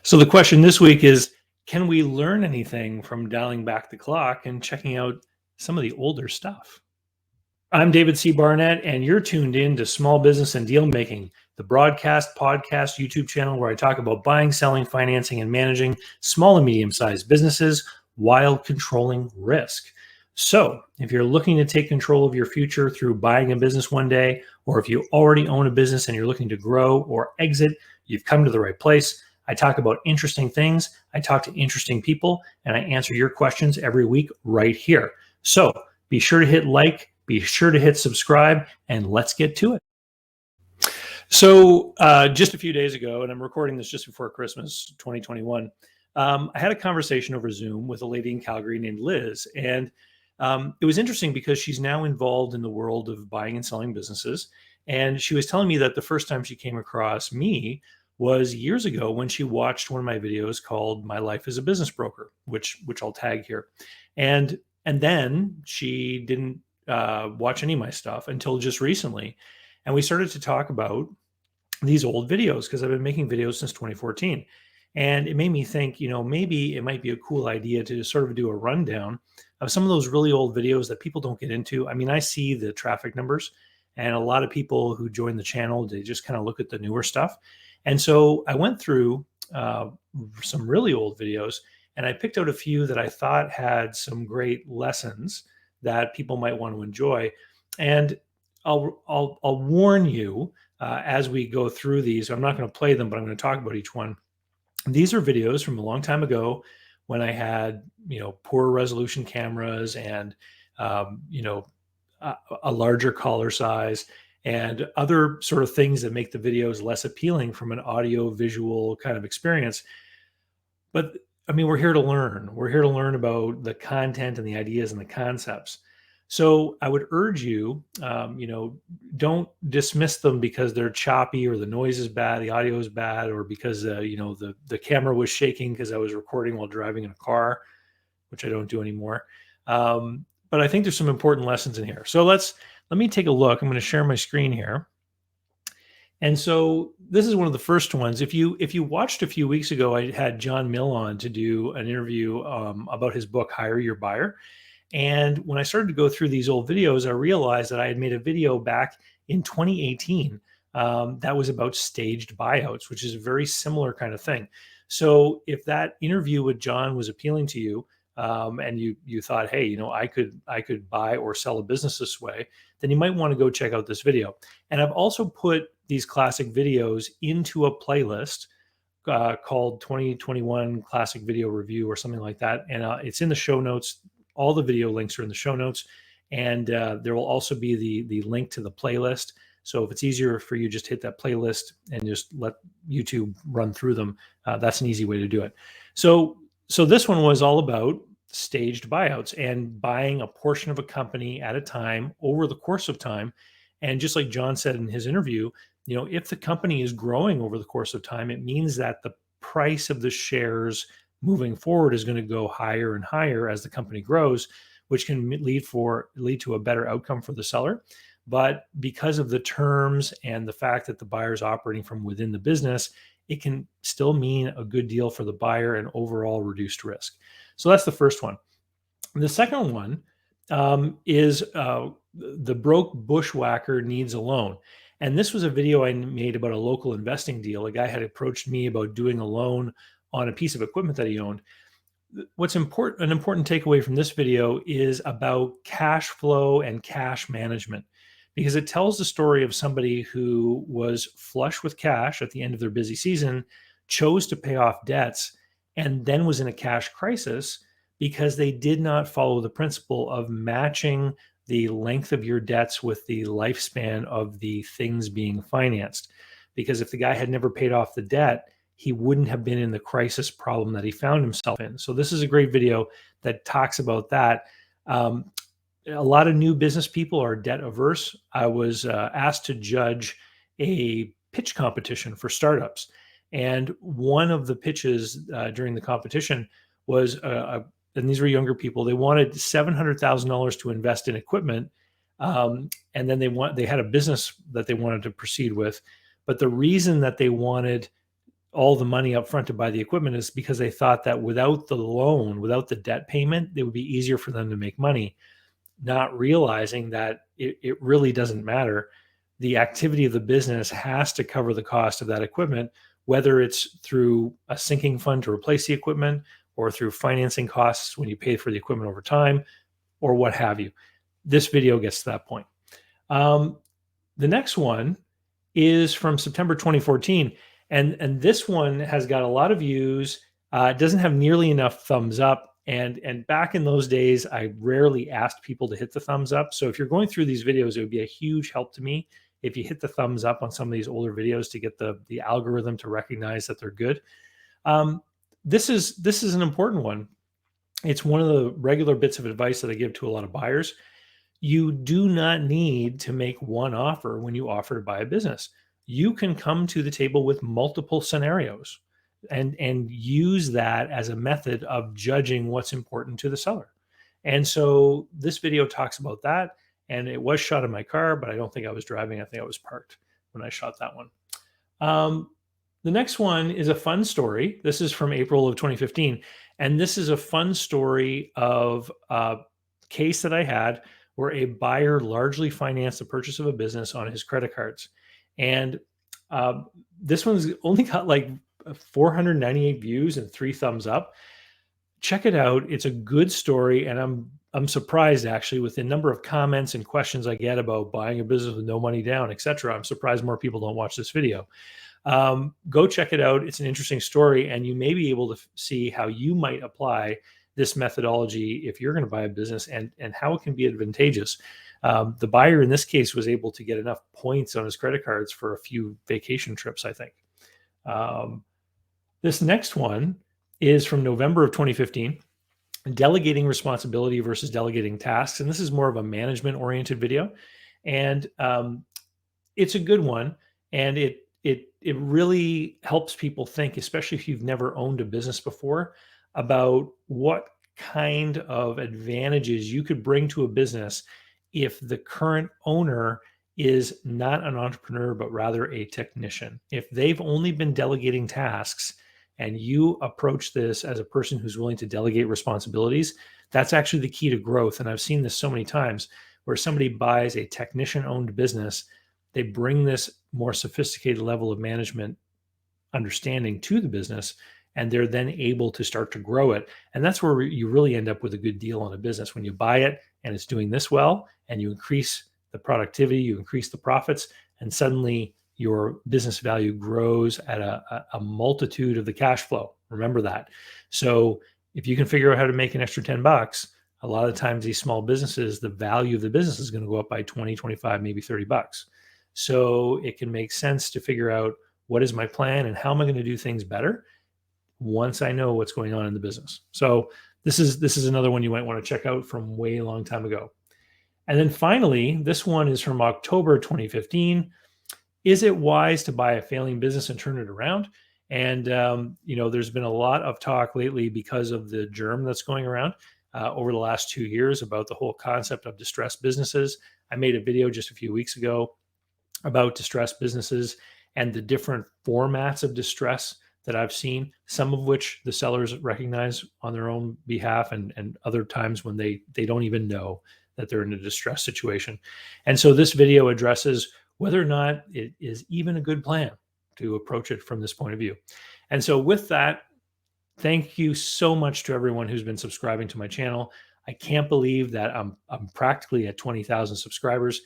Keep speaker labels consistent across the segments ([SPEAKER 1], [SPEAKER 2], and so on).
[SPEAKER 1] So the question this week is, can we learn anything from dialing back the clock and checking out some of the older stuff? I'm David C. Barnett, and you're tuned in to Small Business and Deal Making, the broadcast, podcast, YouTube channel where I talk about buying, selling, financing, and managing small and medium-sized businesses while controlling risk. So if you're looking to take control of your future through buying a business one day, or if you already own a business and you're looking to grow or exit, you've come to the right place. I talk about interesting things, I talk to interesting people, and I answer your questions every week right here. So be sure to hit like, be sure to hit subscribe, and let's get to it. So just a few days ago, and I'm recording this just before Christmas 2021, I had a conversation over Zoom with a lady in Calgary named Liz. And it was interesting because she's now involved in the world of buying and selling businesses. And she was telling me that the first time she came across me was years ago when she watched one of my videos called My Life as a Business Broker, which I'll tag here. And then she didn't watch any of my stuff until just recently. And we started to talk about these old videos because I've been making videos since 2014. And it made me think, maybe it might be a cool idea to sort of do a rundown of some of those really old videos that people don't get into. I mean, I see the traffic numbers, and a lot of people who join the channel, they just kind of look at the newer stuff. And so I went through some really old videos, and I picked out a few that I thought had some great lessons that people might want to enjoy. And I'll warn you as we go through these. I'm not going to play them, but I'm going to talk about each one. These are videos from a long time ago when I had, poor resolution cameras and, a larger collar size and other sort of things that make the videos less appealing from an audio visual kind of experience. But I mean, we're here to learn. We're here to learn about the content and the ideas and the concepts. So I would urge you, don't dismiss them because they're choppy or the noise is bad, the audio is bad, or because the camera was shaking because I was recording while driving in a car, which I don't do anymore. But I think there's some important lessons in here. So let me take a look. I'm going to share my screen here. And so this is one of the first ones. If you watched a few weeks ago, I had John Mill on to do an interview about his book, Hire Your Buyer. And when I started to go through these old videos, I realized that I had made a video back in 2018 that was about staged buyouts, which is a very similar kind of thing. So if that interview with John was appealing to you, and you thought, hey, I could buy or sell a business this way, then you might want to go check out this video. And I've also put these classic videos into a playlist called 2021 Classic Video Review or something like that. And it's in the show notes. All the video links are in the show notes. And there will also be the link to the playlist. So if it's easier for you, just hit that playlist and just let YouTube run through them. That's an easy way to do it. So this one was all about staged buyouts and buying a portion of a company at a time over the course of time. And just like John said in his interview, if the company is growing over the course of time, it means that the price of the shares moving forward is going to go higher and higher as the company grows, which can lead to a better outcome for the seller. But because of the terms and the fact that the buyer is operating from within the business, it can still mean a good deal for the buyer and overall reduced risk. So that's the first one. The second one is the broke bushwhacker needs a loan. And this was a video I made about a local investing deal. A guy had approached me about doing a loan on a piece of equipment that he owned. What's important, an important takeaway from this video is about cash flow and cash management, because it tells the story of somebody who was flush with cash at the end of their busy season, chose to pay off debts, and then was in a cash crisis because they did not follow the principle of matching the length of your debts with the lifespan of the things being financed. Because if the guy had never paid off the debt, he wouldn't have been in the crisis problem that he found himself in. So this is a great video that talks about that. A lot of new business people are debt averse. I was asked to judge a pitch competition for startups. And one of the pitches during the competition was, and these were younger people, they wanted $700,000 to invest in equipment. And then they had a business that they wanted to proceed with. But the reason that they wanted all the money up front to buy the equipment is because they thought that without the loan, without the debt payment, it would be easier for them to make money, not realizing that it really doesn't matter. The activity of the business has to cover the cost of that equipment, whether it's through a sinking fund to replace the equipment or through financing costs when you pay for the equipment over time or what have you. This video gets to that point. The next one is from September 2014. And this one has got a lot of views. It doesn't have nearly enough thumbs up. And back in those days, I rarely asked people to hit the thumbs up. So if you're going through these videos, it would be a huge help to me if you hit the thumbs up on some of these older videos to get the algorithm to recognize that they're good. This is an important one. It's one of the regular bits of advice that I give to a lot of buyers. You do not need to make one offer when you offer to buy a business. You can come to the table with multiple scenarios and use that as a method of judging what's important to the seller. And so this video talks about that. And it was shot in my car, but I don't think I was driving. I think I was parked when I shot that one. The next one is a fun story. This is from April of 2015. And this is a fun story of a case that I had where a buyer largely financed the purchase of a business on his credit cards. And this one's only got like 498 views and 3 thumbs up. Check it out. It's a good story. And I'm surprised actually with the number of comments and questions I get about buying a business with no money down, etc. I'm surprised more people don't watch this video. Go check it out. It's an interesting story, and you may be able to see how you might apply this methodology if you're going to buy a business and how it can be advantageous. The buyer in this case was able to get enough points on his credit cards for a few vacation trips, I think. This next one is from November of 2015. Delegating responsibility versus delegating tasks. And this is more of a management oriented video. And it's a good one. And it really helps people think, especially if you've never owned a business before, about what kind of advantages you could bring to a business if the current owner is not an entrepreneur, but rather a technician. If they've only been delegating tasks and you approach this as a person who's willing to delegate responsibilities, that's actually the key to growth. And I've seen this so many times where somebody buys a technician-owned business, they bring this more sophisticated level of management understanding to the business, and they're then able to start to grow it. And that's where you really end up with a good deal on a business. When you buy it and it's doing this well, and you increase the productivity, you increase the profits, and suddenly your business value grows at a multitude of the cash flow. Remember that. So if you can figure out how to make an extra $10, a lot of times these small businesses, the value of the business is going to go up by 20, 25, maybe $30. So it can make sense to figure out what is my plan and how am I going to do things better once I know what's going on in the business. So this is another one you might want to check out from way long time ago. And then finally, this one is from October 2015. Is it wise to buy a failing business and turn it around? And there's been a lot of talk lately because of the germ that's going around over the last 2 years about the whole concept of distressed businesses. I made a video just a few weeks ago about distressed businesses and the different formats of distress that I've seen, some of which the sellers recognize on their own behalf, and other times when they don't even know that they're in a distressed situation. And so this video addresses whether or not it is even a good plan to approach it from this point of view. And so with that, thank you so much to everyone who's been subscribing to my channel. I can't believe that I'm practically at 20,000 subscribers.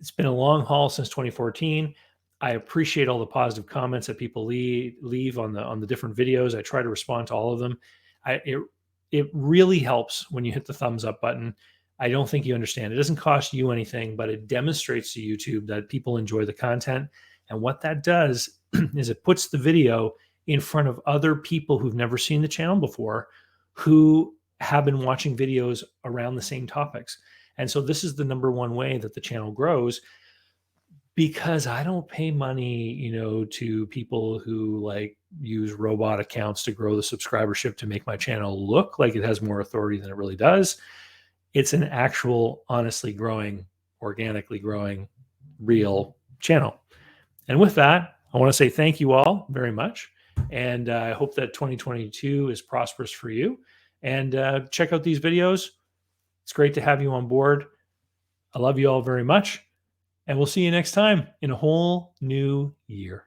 [SPEAKER 1] It's been a long haul since 2014. I appreciate all the positive comments that people leave on the different videos. I try to respond to all of them. It really helps when you hit the thumbs up button. I don't think you understand. It doesn't cost you anything, but it demonstrates to YouTube that people enjoy the content. And what that does is it puts the video in front of other people who've never seen the channel before, who have been watching videos around the same topics. And so this is the number one way that the channel grows, because I don't pay money, to people who like use robot accounts to grow the subscribership to make my channel look like it has more authority than it really does. It's an actual, honestly growing, organically growing, real channel. And with that, I want to say thank you all very much. And I hope that 2022 is prosperous for you. And check out these videos. It's great to have you on board. I love you all very much. And we'll see you next time in a whole new year.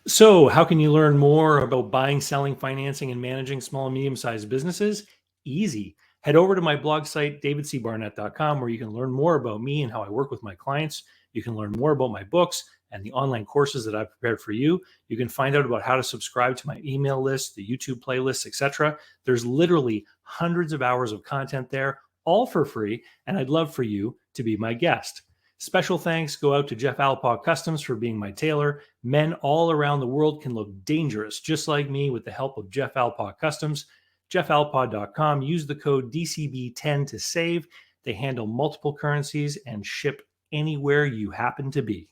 [SPEAKER 1] So, how can you learn more about buying, selling, financing, and managing small and medium sized businesses? Easy. Head over to my blog site, davidcbarnett.com, where you can learn more about me and how I work with my clients. You can learn more about my books and the online courses that I've prepared for you. You can find out about how to subscribe to my email list, the YouTube playlists, etc. There's literally hundreds of hours of content there, all for free, and I'd love for you to be my guest. Special thanks go out to Jeff Alpaw Customs for being my tailor. Men all around the world can look dangerous, just like me, with the help of Jeff Alpaw Customs. JeffAlpaw.com. Use the code DCB10 to save. They handle multiple currencies and ship anywhere you happen to be.